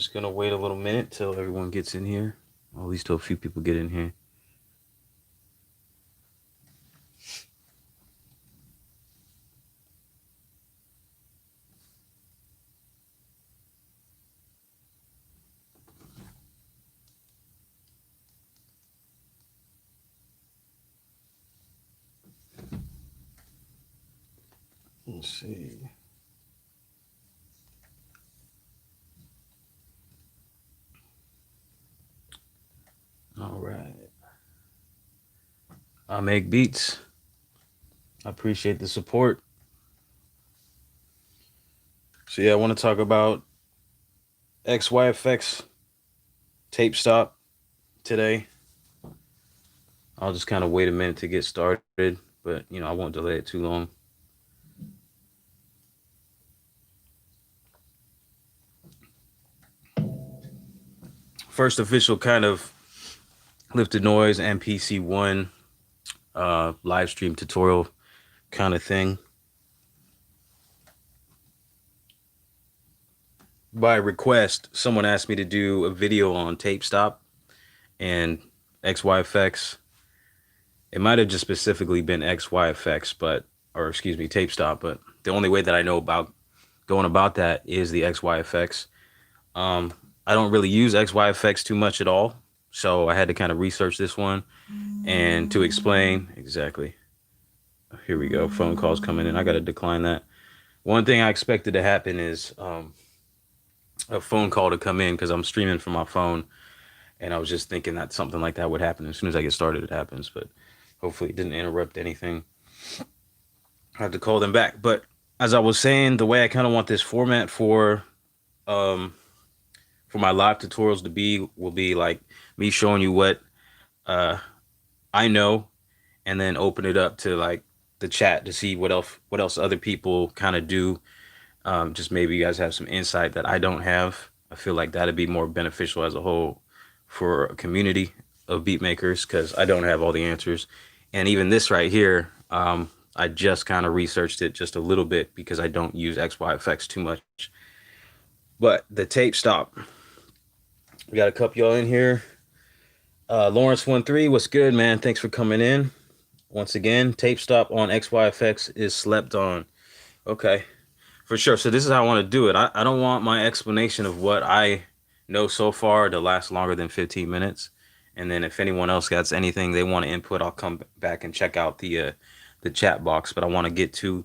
just gonna wait a little minute till everyone gets in here. Or at least till a few people get in here. Let's see. All right. I make beats. I appreciate the support. So yeah, I want to talk about XYFX tape stop today. I'll just kind of wait a minute to get started, but I won't delay it too long. First official kind of lifted noise MPC ONE live stream tutorial kind of thing. By request, someone asked me to do a video on tape stop and XYFX. It might have just specifically been XYFX, or excuse me, tape stop, but the only way that I know about going about that is the XYFX. I don't really use XYFX too much at all, so I had to kind of research this one and to explain exactly. Here we go. Phone calls coming in. I got to decline that. One thing I expected to happen is a phone call to come in because I'm streaming from my phone, and I was just thinking that something like that would happen as soon as I get started. It happens, but hopefully it didn't interrupt anything. I have to call them back. But as I was saying, the way I kind of want this format for my live tutorials to be will be like me showing you what I know, and then open it up to like the chat to see what else other people kind of do. Just maybe you guys have some insight that I don't have. I feel like that'd be more beneficial as a whole for a community of beat makers, because I don't have all the answers. And even this right here, I just kind of researched it just a little bit because I don't use XYFX too much. But the tape stop, we got a couple y'all in here. Lawrence13, what's good, man? Thanks for coming in. Once again, tape stop on XYFX is slept on. Okay, for sure. So this is how I want to do it. I don't want my explanation of what I know so far to last longer than 15 minutes. And then if anyone else got anything they want to input, I'll come back and check out the chat box. But I want to get to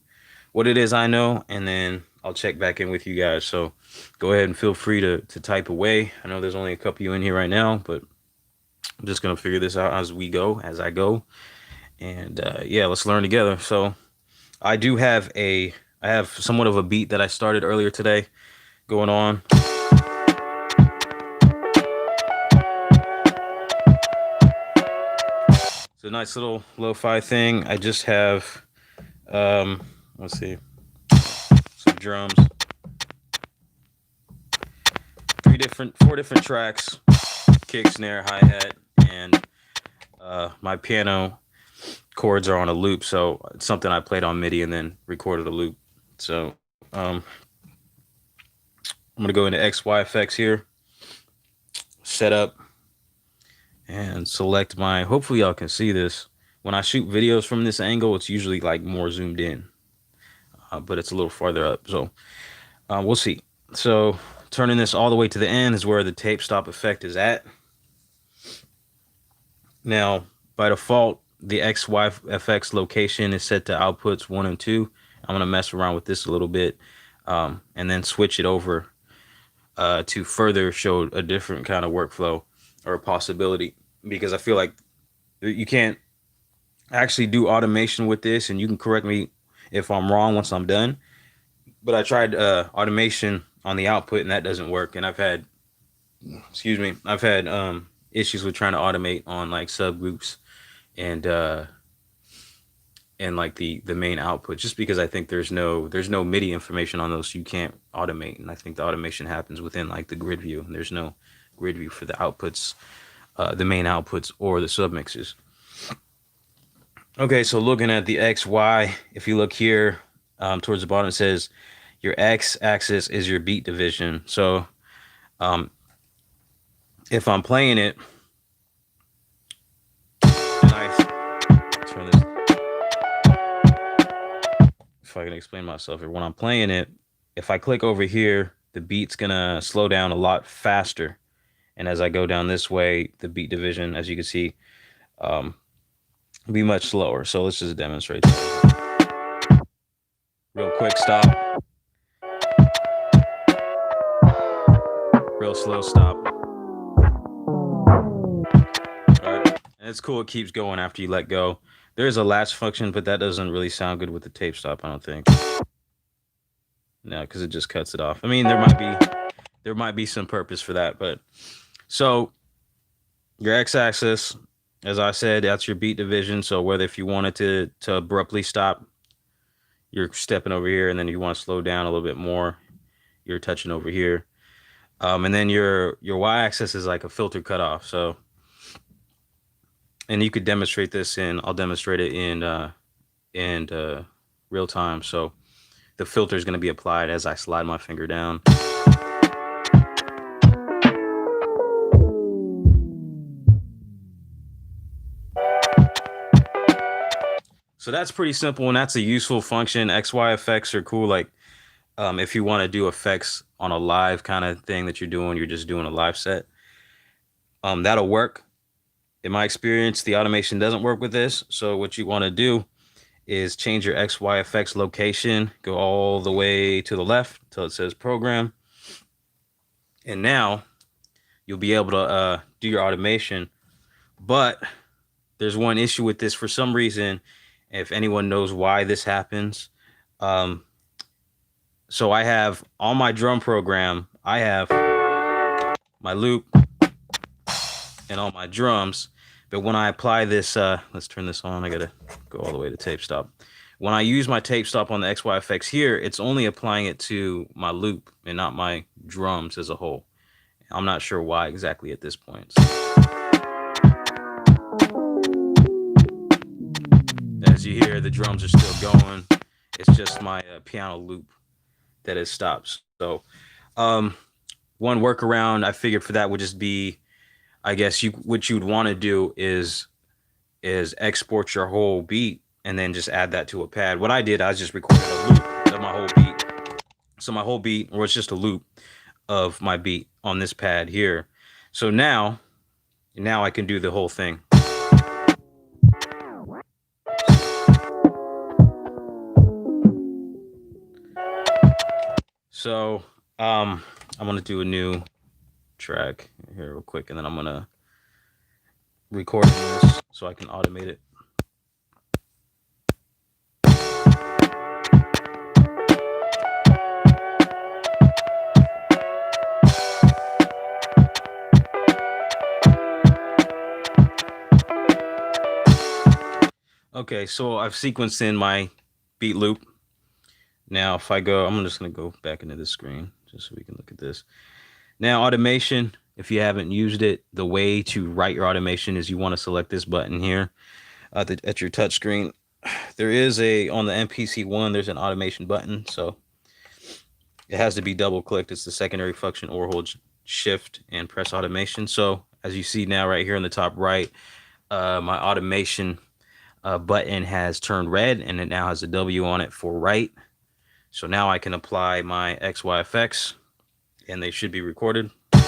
what it is I know, and then I'll check back in with you guys. So go ahead and feel free to type away. I know there's only a couple of you in here right now, but I'm just going to figure this out as I go. And yeah, let's learn together. So I have somewhat of a beat that I started earlier today going on. It's a nice little lo-fi thing. I just have, let's see, some drums, four different tracks, kick, snare, hi-hat, and my piano chords are on a loop. So it's something I played on MIDI and then recorded a loop. So I'm going to go into XYFX here, setup, and select my, hopefully y'all can see this. When I shoot videos from this angle, it's usually like more zoomed in, but it's a little farther up. So we'll see. So turning this all the way to the end is where the tape stop effect is at. Now, by default, the XYFX location is set to outputs 1 and 2. I'm going to mess around with this a little bit, and then switch it over to further show a different kind of workflow or a possibility, because I feel like you can't actually do automation with this, and you can correct me if I'm wrong once I'm done. But I tried automation on the output, and that doesn't work. And I've had issues with trying to automate on like subgroups and like the main output, just because I think there's no MIDI information on those, so you can't automate. And I think the automation happens within like the grid view, and there's no grid view for the outputs, the main outputs or the submixes. Okay, so looking at the XY, if you look here towards the bottom, it says your X axis is your beat division. So If I'm playing it, and I turn this, if I can explain myself here, when I'm playing it, if I click over here, the beat's gonna slow down a lot faster. And as I go down this way, the beat division, as you can see, um, be much slower. So let's just demonstrate that. Real quick stop, real slow stop. All right. And it's cool, it keeps going after you let go. There's a latch function, but that doesn't really sound good with the tape stop, I don't think. No, because it just cuts it off. I mean, there might be some purpose for that, but so your x-axis, as I said, that's your beat division. So whether if you wanted to abruptly stop, you're stepping over here, and then you want to slow down a little bit more, you're touching over here. And then your y-axis is like a filter cutoff. So, and you could demonstrate this I'll demonstrate it in real time. So the filter is going to be applied as I slide my finger down. So that's pretty simple, and that's a useful function. XYFX are cool. Like, if you want to do effects on a live kind of thing that you're just doing a live set, that'll work. In my experience, the automation doesn't work with this. So what you want to do is change your XYFX location, go all the way to the left until it says program. And now you'll be able to do your automation. But there's one issue with this for some reason. If anyone knows why this happens, so I have on my drum program, I have my loop and all my drums. But when I apply this, let's turn this on. I gotta go all the way to tape stop. When I use my tape stop on the XYFX here, it's only applying it to my loop and not my drums as a whole. I'm not sure why exactly at this point. As you hear, the drums are still going. It's just my piano loop that it stops. So, one workaround I figured for that would just be, I guess what you'd want to do is export your whole beat and then just add that to a pad. What I did, I just recorded a loop of my whole beat. So my whole beat, or it's just a loop of my beat on this pad here. So now I can do the whole thing. So I'm gonna do a new track here real quick, and then I'm gonna record this so I can automate it. Okay, so I've sequenced in my beat loop. Now, if I go, I'm just going to go back into this screen just so we can look at this. Now, automation, if you haven't used it, the way to write your automation is you want to select this button here at your touch screen. There is on the MPC ONE, there's an automation button. So it has to be double clicked. It's the secondary function, or hold shift and press automation. So as you see now right here in the top right, my automation button has turned red, and it now has a W on it for write. So now I can apply my XYFX, and they should be recorded. I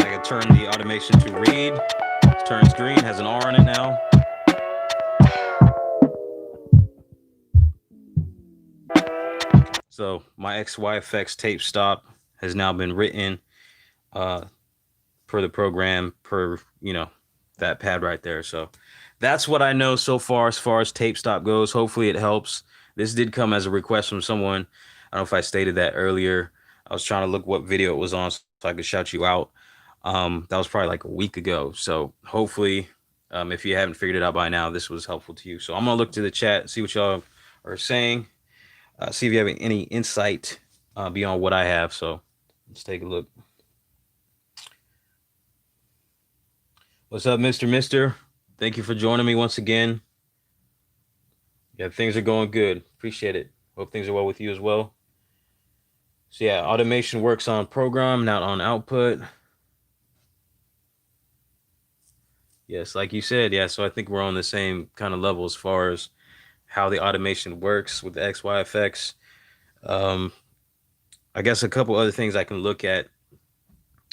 can turn the automation to read. It turns green, has an R on it now. So my XYFX tape stop has now been written per the program, per, that pad right there. So that's what I know so far as tape stop goes. Hopefully it helps. This did come as a request from someone. I don't know if I stated that earlier. I was trying to look what video it was on so I could shout you out. That was probably like a week ago. So hopefully, if you haven't figured it out by now, this was helpful to you. So I'm going to look to the chat, see what y'all are saying, see if you have any insight beyond what I have. So let's take a look. What's up, Mr. Mister? Thank you for joining me once again. Yeah, things are going good. Appreciate it. Hope things are well with you as well. So yeah, automation works on program, not on output. Yes, like you said, yeah. So I think we're on the same kind of level as far as how the automation works with the XYFX. Um, I guess a couple other things I can look at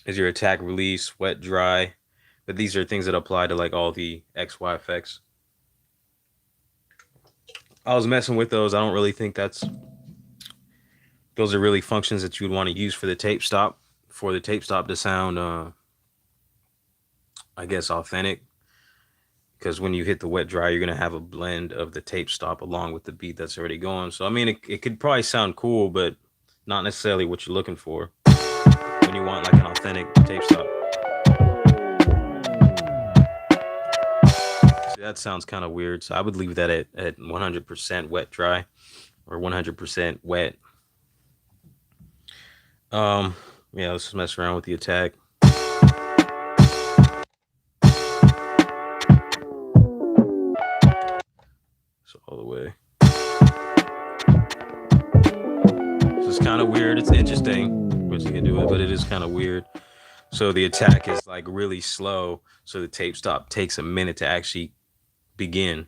is your attack release, wet, dry. But these are things that apply to like all the XYFX. I was messing with those. I don't really think those are really functions that you would want to use for the tape stop, for the tape stop to sound, I guess, authentic. Because when you hit the wet dry, you're gonna have a blend of the tape stop along with the beat that's already going. So I mean, it could probably sound cool, but not necessarily what you're looking for when you want like an authentic tape stop. See, that sounds kind of weird. So I would leave that at 100% wet dry or 100% wet. Um, yeah, let's mess around with the attack. So all the way. So it's kind of weird. It's interesting, but you can do it, but it is kind of weird. So the attack is like really slow. So the tape stop takes a minute to actually begin.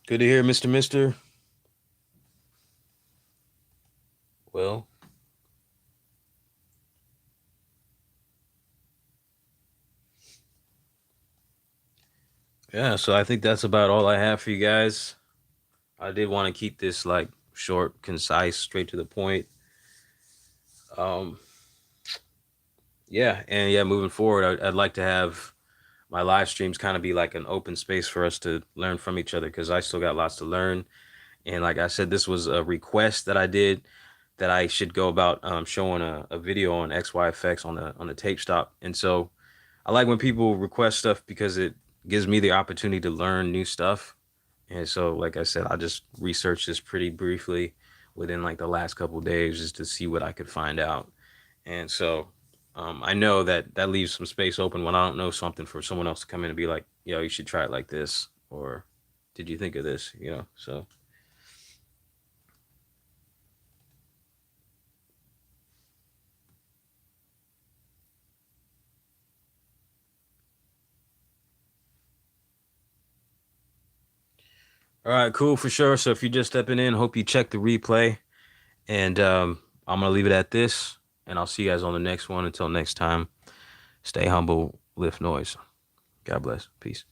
Good to hear, Mr. Mister. Well, yeah, so I think that's about all I have for you guys. I did want to keep this like short, concise, straight to the point. Um, yeah, and yeah, moving forward, I'd like to have my live streams kind of be like an open space for us to learn from each other because I still got lots to learn. And like I said, this was a request that I did that I should go about showing a video on XYFX on the tape stop. And so I like when people request stuff because it gives me the opportunity to learn new stuff. And so, like I said, I just researched this pretty briefly within like the last couple of days just to see what I could find out. And so I know that that leaves some space open when I don't know something for someone else to come in and be like, yo, you should try it like this. Or did you think of this? You know, so. All right, cool for sure. So if you're just stepping in, hope you check the replay. And I'm gonna leave it at this, and I'll see you guys on the next one. Until next time, stay humble, lift noise. God bless. Peace.